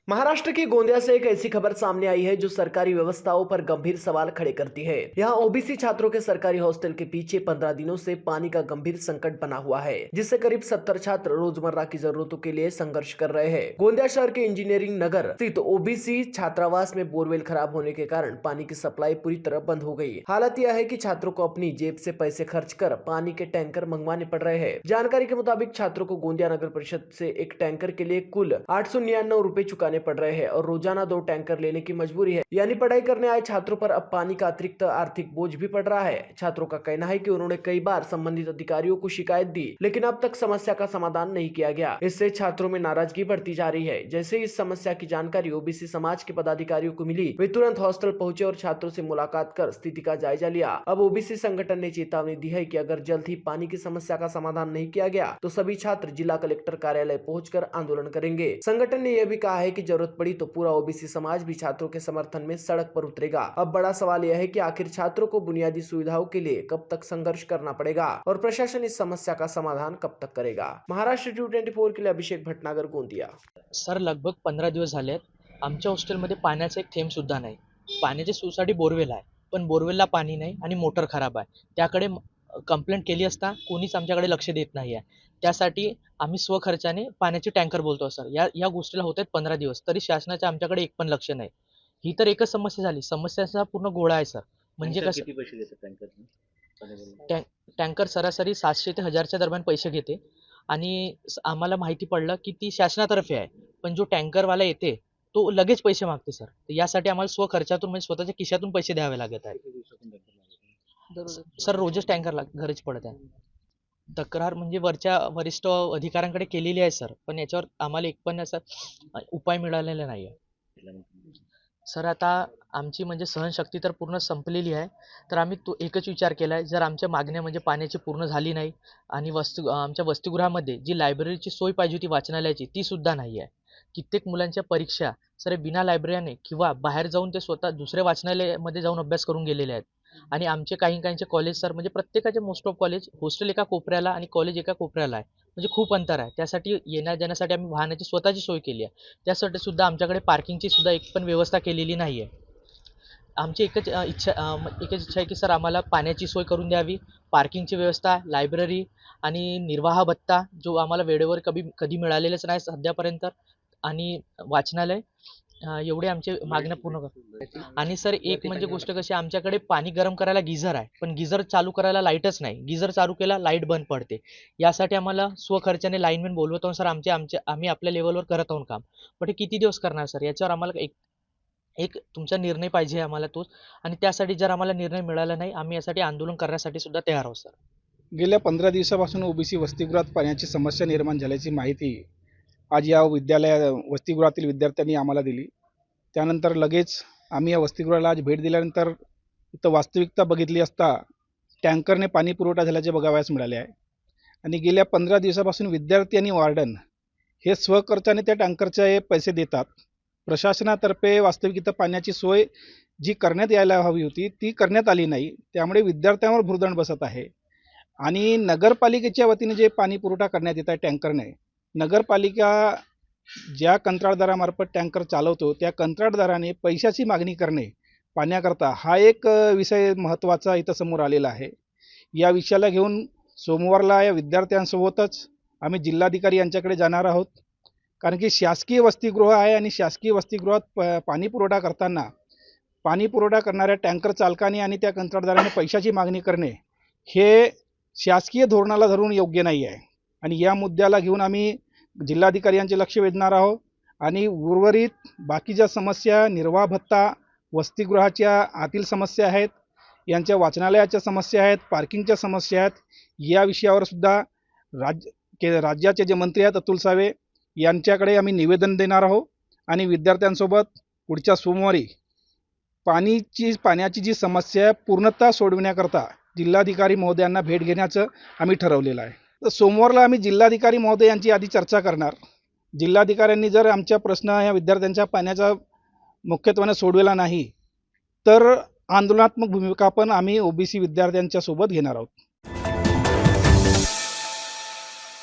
महाराष्ट्र के गोंदिया से एक ऐसी खबर सामने आई है जो सरकारी व्यवस्थाओं पर गंभीर सवाल खड़े करती है। यहाँ ओबीसी छात्रों के सरकारी हॉस्टल के पीछे 15 दिनों से पानी का गंभीर संकट बना हुआ है, जिससे करीब 70 छात्र रोजमर्रा की जरूरतों के लिए संघर्ष कर रहे हैं। गोंदिया शहर के इंजीनियरिंग नगर स्थित ओबीसी छात्रावास में बोरवेल खराब होने के कारण पानी की सप्लाई पूरी तरह बंद हो गई। हालत यह है कि छात्रों को अपनी जेब से पैसे खर्च कर पानी के टैंकर मंगवाने पड़ रहे हैं। जानकारी के मुताबिक छात्रों को गोंदिया नगर परिषद से एक टैंकर के लिए कुल 899 रुपए चुकाने पड़ रहे हैं और रोजाना 2 टैंकर लेने की मजबूरी है। यानी पढ़ाई करने आए छात्रों पर अब पानी का अतिरिक्त आर्थिक बोझ भी पड़ रहा है। छात्रों का कहना है कि उन्होंने कई बार संबंधित अधिकारियों को शिकायत दी, लेकिन अब तक समस्या का समाधान नहीं किया गया। इससे छात्रों में नाराजगी बढ़ती जा रही है। जैसे इस समस्या की जानकारी ओबीसी समाज के पदाधिकारियों को मिली, वे तुरंत हॉस्टल पहुंचे और छात्रों से मुलाकात कर स्थिति का जायजा लिया। अब ओबीसी संगठन ने चेतावनी दी है कि अगर जल्द ही पानी की समस्या का समाधान नहीं किया गया तो सभी छात्र जिला कलेक्टर कार्यालय पहुंचकर आंदोलन करेंगे। संगठन ने यह भी कहा है कि जरूरत पड़ी तो पूरा ओबीसी समाज भी छात्रों के समर्थन में सड़क पर उतरेगा। अब बड़ा सवाल यह है कि आखिर छात्रों को बुनियादी सुविधाओं के लिए कब तक संघर्ष करना पड़ेगा और प्रशासन इस समस्या का समाधान कब तक करेगा। महाराष्ट्र 24 के लिए अभिषेक भटनागर, गोंदिया। सर, लगभग 15 दिवस झाले आहेत आमच्या हॉस्टेलमध्ये पाण्याचा एक थेंब सुद्धा नाही। पाण्याची सोयीसाठी बोरवेल आहे, पण बोरवेलला पाणी नाही आणि मोटर खराब आहे। त्याकडे कंप्लेंट केली असता कोणीच आमच्याकडे लक्ष देत नाही आहे। त्यासाठी आम्ही स्वखर्चाने पाण्याचे टँकर बोलतो सर। या गोष्टीला होत आहेत 15 दिवस, तरी शासनाचे आमच्याकडे एक पण लक्ष नाही। ही तर एकच समस्या झाली, समस्याचा पूर्ण गोळा आहे सर। म्हणजे कसं, किती पैसे घेतात टँकर? टँकर सरासरी 700 ते 1000च्या दरम्यान पैसे घेते आणि आम्हाला माहिती पडलं की ती शासनातर्फे आहे, पण जो टँकरवाला येते तो लगेच पैसे मागते सर। तर यासाठी आम्हाला स्वखर्चातून म्हणजे स्वतःच्या खिशातून पैसे द्यावे लागत आहे सर। रोजच टँकर गरज पडत आहे। तक्रार म्हणजे वरच्या वरिष्ठ अधिकाऱ्यांकडे केलेली आहे सर, पण याच्यावर आम्हाला एक पण असा उपाय मिळालेला नाही आहे सर। आता आमची म्हणजे सहनशक्ती तर पूर्ण संपलेली आहे, तर आम्ही तो एकच विचार केला आहे, जर आमच्या मागण्या म्हणजे पाण्याची पूर्ण झाली नाही आणि आमच्या वसतिगृहामध्ये जी लायब्ररीची सोय पाहिजे होती वाचनालयाची, ती सुद्धा नाही आहे। कित्येक मुलांच्या परीक्षा सर बिना लायब्ररीने किंवा बाहेर जाऊन ते स्वतः दुसऱ्या वाचनालयामध्ये जाऊन अभ्यास करून गेलेले आहेत। आणि आमचे काहींचे कॉलेज सर म्हणजे प्रत्येकाचे मोस्ट ऑफ कॉलेज हॉस्टेल एका कोपऱ्याला आणि कॉलेज एका कोपऱ्याला आहे, म्हणजे खूप अंतर आहे। त्यासाठी येण्या जाण्यासाठी आम्ही वाहनाची स्वतःची सोय केली आहे। त्यासाठी सुद्धा आमच्याकडे पार्किंगची सुद्धा एक पण व्यवस्था केलेली नाही आहे। आमची एकच इच्छा आहे की सर आम्हाला पाण्याची सोय करून द्यावी, पार्किंगची व्यवस्था, लायब्ररी आणि निर्वाह भत्ता जो आम्हाला वेळेवर कधी मिळालेलाच नाही सध्यापर्यंत, आणि वाचनालय, एवढे आमचे मागण्या पूर्ण कर। आणि सर एक म्हणजे गोष्ट कशी, आमच्याकडे पाणी गरम करायला गिझर आहे, पण गिझर चालू करायला लाईटच नाही। गिझर चालू केला लाईट बंद पडते। यासाठी आम्हाला स्वखर्चाने लाईनमॅन बोलवत आहोत सर। आम्ही आपल्या लेवलवर करत आहोत काम, पण हे किती दिवस करणार सर? याच्यावर आम्हाला एक तुमचा निर्णय पाहिजे आम्हाला तोच, आणि त्यासाठी जर आम्हाला निर्णय मिळाला नाही आम्ही यासाठी आंदोलन करण्यासाठी सुद्धा तयार आहोत सर। गेल्या 15 दिवसापासून ओबीसी वसतिगृहात पाण्याची समस्या निर्माण झाल्याची माहिती आज या वसतिगृहातील विद्यार्थ्यांनी आम्हाला दिली। त्यानंतर लगेच आम्ही या वसतिगृहाला आज भेट दिल्यानंतर इथं वास्तविकता बघितली असता टँकरने पाणी पुरवठा झाल्याचे बघावयास मिळाले आहे। आणि गेल्या 15 दिवसापासून विद्यार्थी आणि वार्डन हे स्वखर्चाने त्या टँकरचे पैसे देतात। प्रशासनातर्फे वास्तविक इथं पाण्याची सोय जी करण्यात यायला हवी होती ती करण्यात आली नाही, त्यामुळे विद्यार्थ्यांवर भुर्दंड बसत आहे। आणि नगरपालिकेच्या वतीने जे पाणी पुरवठा करण्यात येत आहे टँकरने, नगरपालिका ज्या कंत्राटदारामार्फत टँकर चालवतो त्या कंत्राटदाराने पैशाची मागणी करणे पाण्याकरता, हा एक विषय महत्त्वाचा इथं समोर आलेला आहे। या विषयाला घेऊन सोमवारला या विद्यार्थ्यांसोबतच आम्ही जिल्हाधिकारी यांच्याकडे जाणार आहोत, कारण की शासकीय वसतिगृह आहे आणि शासकीय वसतिगृहात पाणी पुरवठा करताना पाणी पुरवठा करणाऱ्या टँकर चालकांनी आणि त्या कंत्राटदाराने पैशाची मागणी करणे हे शासकीय धोरणाला धरून योग्य नाही आहे। आणि या मुद्द्याला घेऊन आम्ही जिल्हाधिकारी यांचे लक्ष वेधणार आहोत आणि उर्वरित बाकीच्या समस्या, निर्वाह भत्ता, वसतिगृहाच्या आतील समस्या आहेत, यांच्या वाचनालयाच्या समस्या आहेत, पार्किंगच्या समस्या आहेत, या विषयावर सुद्धा राज्याचे जे मंत्री आहेत अतुल सावे यांच्याकडे आम्ही निवेदन देणार आहोत। आणि विद्यार्थ्यांसोबत पुढच्या सोमवारी पाण्याची जी समस्या पूर्णतः सोडविण्याकरता जिल्हाधिकारी महोदयांना भेट घेण्याचं आम्ही ठरवलेलं आहे। तर सोमवारला आम्ही जिल्हाधिकारी महोदय यांची आधी चर्चा करणार। जिल्हाधिकाऱ्यांनी जर आमच्या प्रश्न या विद्यार्थ्यांच्या पाण्याचा मुख्यत्वाने सोडविला नाही तर आंदोलनात्मक भूमिका पण आम्ही ओबीसी विद्यार्थ्यांच्या सोबत घेणार आहोत।